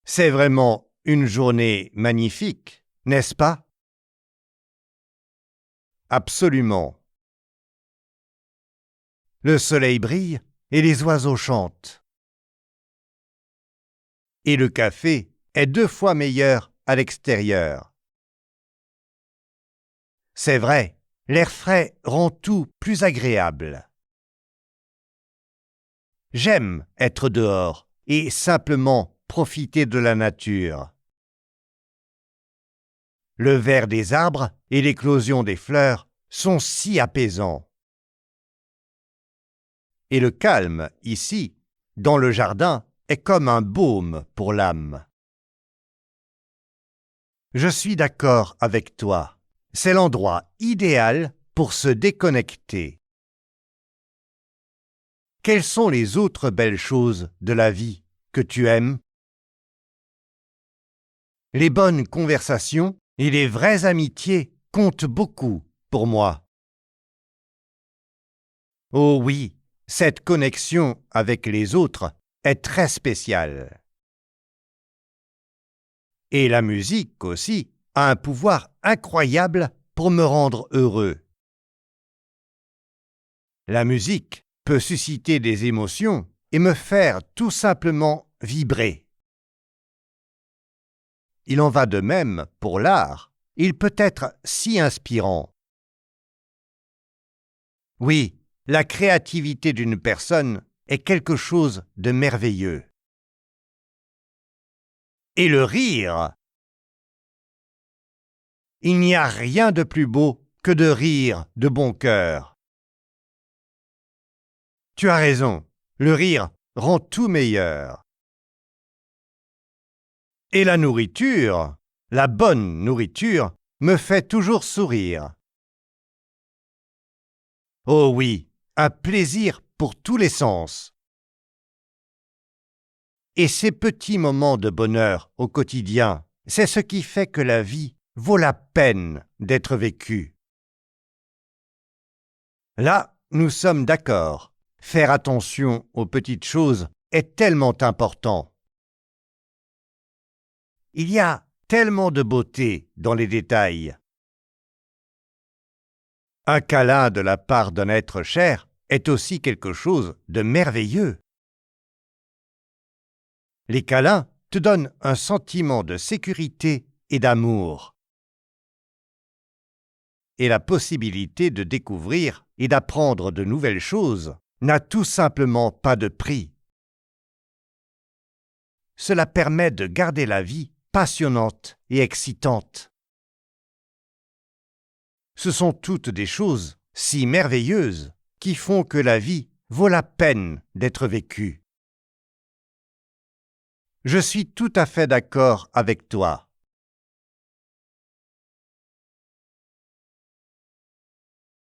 C'est vraiment une journée magnifique, n'est-ce pas? Absolument. Le soleil brille et les oiseaux chantent. Et le café est 2 fois meilleur à l'extérieur. C'est vrai, l'air frais rend tout plus agréable. J'aime être dehors et simplement profiter de la nature. Le vert des arbres et l'éclosion des fleurs sont si apaisants. Et le calme, ici, dans le jardin, est comme un baume pour l'âme. Je suis d'accord avec toi. C'est l'endroit idéal pour se déconnecter. Quelles sont les autres belles choses de la vie que tu aimes? Les bonnes conversations et les vraies amitiés comptent beaucoup pour moi. Oh oui, cette connexion avec les autres est très spéciale. Et la musique aussi a un pouvoir incroyable pour me rendre heureux. La musique peut susciter des émotions et me faire tout simplement vibrer. Il en va de même pour l'art. Il peut être si inspirant. Oui, la créativité d'une personne est quelque chose de merveilleux. Et le rire! Il n'y a rien de plus beau que de rire de bon cœur. Tu as raison, le rire rend tout meilleur. Et la nourriture, la bonne nourriture, me fait toujours sourire. Oh oui, un plaisir pour tous les sens. Et ces petits moments de bonheur au quotidien, c'est ce qui fait que la vie vaut la peine d'être vécue. Là, nous sommes d'accord. Faire attention aux petites choses est tellement important. Il y a tellement de beauté dans les détails. Un câlin de la part d'un être cher est aussi quelque chose de merveilleux. Les câlins te donnent un sentiment de sécurité et d'amour. Et la possibilité de découvrir et d'apprendre de nouvelles choses n'a tout simplement pas de prix. Cela permet de garder la vie passionnante et excitante. Ce sont toutes des choses si merveilleuses qui font que la vie vaut la peine d'être vécue. Je suis tout à fait d'accord avec toi.